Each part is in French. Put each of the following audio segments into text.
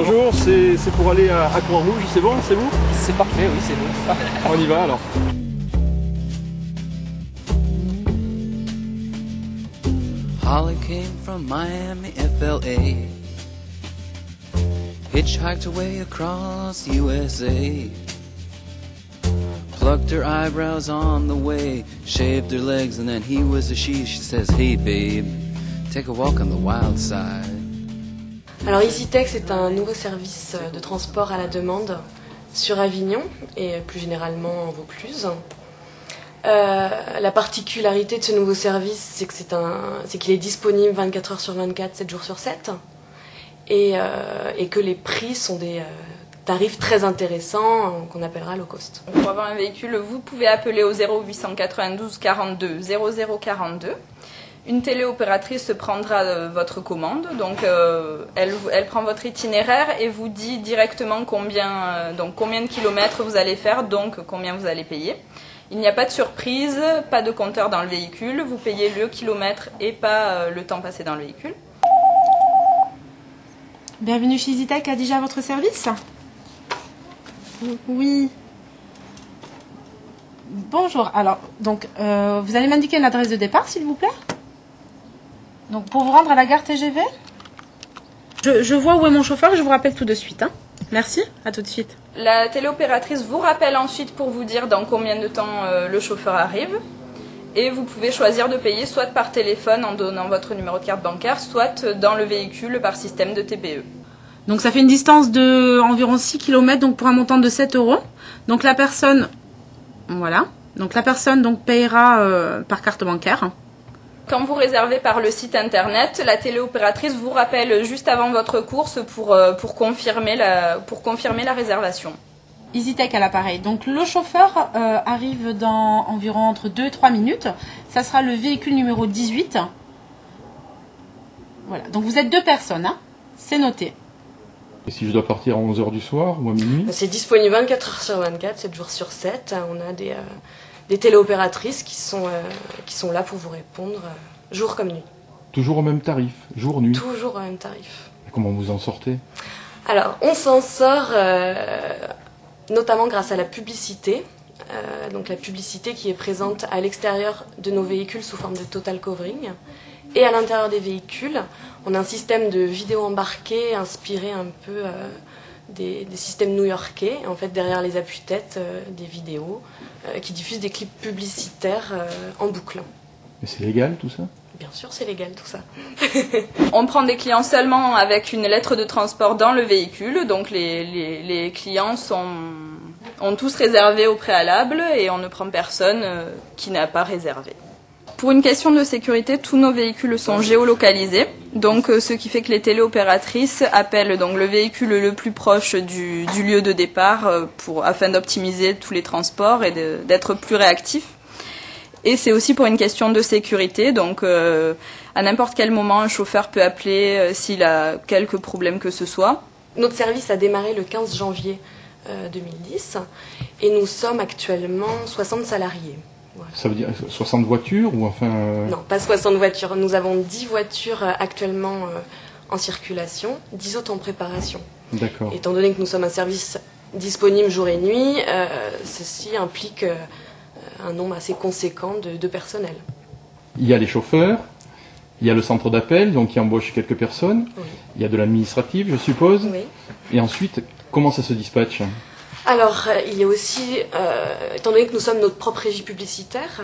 Bonjour, c'est pour aller à Croix-Rouge, c'est bon, c'est vous? C'est parfait, oui, c'est bon. On y va alors. Holly came from Miami, FLA. Hitchhiked away across USA. Plucked her eyebrows on the way. Shaved her legs and then he was a she. She says, hey babe, take a walk on the wild side. Alors EasyTech, c'est un nouveau service de transport à la demande sur Avignon et plus généralement en Vaucluse. La particularité de ce nouveau service, c'est qu'il est disponible 24 heures sur 24, 7 jours sur 7 et que les prix sont des tarifs très intéressants qu'on appellera low cost. Pour avoir un véhicule, vous pouvez appeler au 0892 42 0042. Une téléopératrice prendra votre commande, donc elle prend votre itinéraire et vous dit directement combien de kilomètres vous allez faire, donc combien vous allez payer. Il n'y a pas de surprise, pas de compteur dans le véhicule, vous payez le kilomètre et pas le temps passé dans le véhicule. Bienvenue chez EasyTech, Khadija à votre service? Oui. Bonjour, alors, donc, vous allez m'indiquer l'adresse de départ, s'il vous plaît? Donc, pour vous rendre à la gare TGV? Je vois où est mon chauffeur et je vous rappelle tout de suite. Hein. Merci, à tout de suite. La téléopératrice vous rappelle ensuite pour vous dire dans combien de temps le chauffeur arrive. Et vous pouvez choisir de payer soit par téléphone en donnant votre numéro de carte bancaire, soit dans le véhicule par système de TPE. Donc, ça fait une distance de environ 6 km, donc pour un montant de 7 €. Donc, la personne, voilà. Donc, la personne donc, payera par carte bancaire. Quand vous réservez par le site internet, la téléopératrice vous rappelle juste avant votre course pour confirmer la réservation. EasyTech à l'appareil. Donc le chauffeur arrive dans environ entre 2 et 3 minutes. Ça sera le véhicule numéro 18. Voilà. Donc vous êtes 2 personnes. Hein. C'est noté. Et si je dois partir à 11 h du soir ou à minuit? C'est disponible 24 heures sur 24, 7 jours sur 7. On a des téléopératrices qui sont là pour vous répondre jour comme nuit. Toujours au même tarif, jour, nuit? Toujours au même tarif. Et comment vous en sortez? Alors, on s'en sort notamment grâce à la publicité. Donc la publicité qui est présente à l'extérieur de nos véhicules sous forme de total covering. Et à l'intérieur des véhicules, on a un système de vidéo embarquée inspiré un peu des systèmes new-yorkais. En fait, derrière les appuis-têtes, des vidéos qui diffusent des clips publicitaires en boucle. Mais c'est légal tout ça? Bien sûr, c'est légal tout ça. On prend des clients seulement avec une lettre de transport dans le véhicule. Donc les clients ont tous réservé au préalable et on ne prend personne qui n'a pas réservé. Pour une question de sécurité, tous nos véhicules sont géolocalisés, donc ce qui fait que les téléopératrices appellent donc le véhicule le plus proche du lieu de départ afin d'optimiser tous les transports et d'être plus réactifs. Et c'est aussi pour une question de sécurité, donc à n'importe quel moment un chauffeur peut appeler s'il a quelques problèmes que ce soit. Notre service a démarré le 15 janvier 2010 et nous sommes actuellement 60 salariés. Voilà. Ça veut dire 60 voitures ou enfin... Non, pas 60 voitures. Nous avons 10 voitures actuellement en circulation, 10 autres en préparation. D'accord. Étant donné que nous sommes un service disponible jour et nuit, ceci implique un nombre assez conséquent de personnel. Il y a les chauffeurs, il y a le centre d'appel, donc qui embauche quelques personnes. Oui. Il y a de l'administratif, je suppose. Oui. Et ensuite, comment ça se dispatche? Alors, il y a aussi, étant donné que nous sommes notre propre régie publicitaire,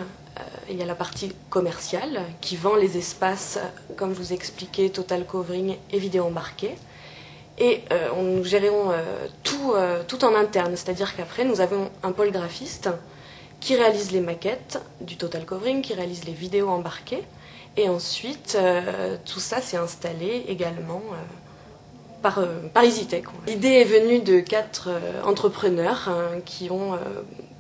il y a la partie commerciale qui vend les espaces, comme je vous ai expliqué, total covering et vidéo embarquée. Et nous gérons tout en interne, c'est-à-dire qu'après, nous avons un pôle graphiste qui réalise les maquettes du total covering, qui réalise les vidéos embarquées. Et ensuite, tout ça s'est installé également par EasyTech. L'idée est venue de 4 entrepreneurs qui ont,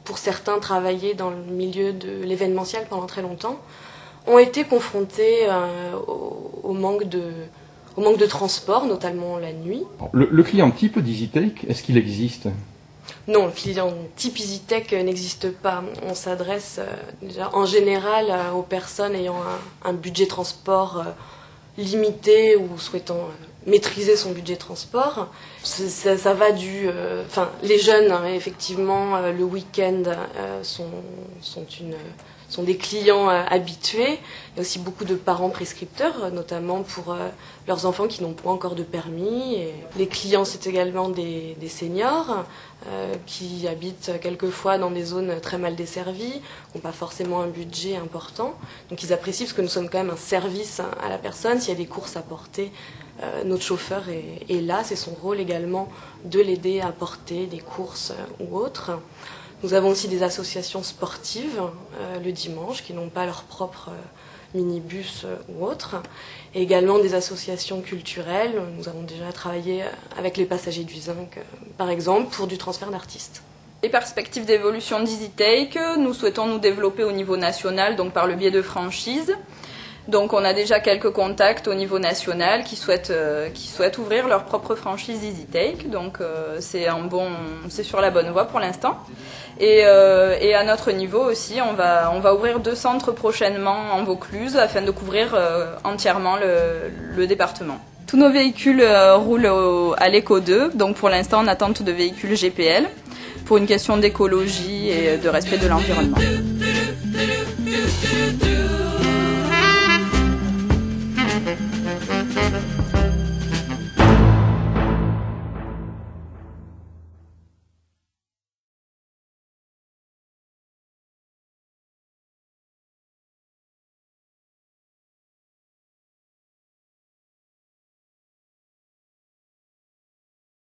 pour certains, travaillé dans le milieu de l'événementiel pendant très longtemps, ont été confrontés au manque de transport, notamment la nuit. Le client type d'EasyTech, est-ce qu'il existe? Non, le client type EasyTech n'existe pas. On s'adresse déjà en général aux personnes ayant un budget transport limité ou souhaitant maîtriser son budget transport. Ça va du... les jeunes, hein, effectivement, le week-end sont des clients habitués. Il y a aussi beaucoup de parents prescripteurs, notamment pour leurs enfants qui n'ont pas encore de permis. Et les clients, c'est également des seniors qui habitent quelquefois dans des zones très mal desservies, qui n'ont pas forcément un budget important. Donc ils apprécient parce que nous sommes quand même un service à la personne. S'il y a des courses à porter, notre chauffeur est là. C'est son rôle également de l'aider à porter des courses ou autres. Nous avons aussi des associations sportives le dimanche qui n'ont pas leur propre minibus ou autre. Et également des associations culturelles. Nous avons déjà travaillé avec les passagers du Zinc, par exemple, pour du transfert d'artistes. Les perspectives d'évolution d'EasyTake, nous souhaitons nous développer au niveau national, donc par le biais de franchises. Donc on a déjà quelques contacts au niveau national qui souhaitent ouvrir leur propre franchise EasyTake. Donc c'est sur la bonne voie pour l'instant. Et à notre niveau aussi, on va ouvrir 2 centres prochainement en Vaucluse afin de couvrir entièrement le département. Tous nos véhicules roulent à l'Eco 2, donc pour l'instant en attente de véhicules GPL pour une question d'écologie et de respect de l'environnement.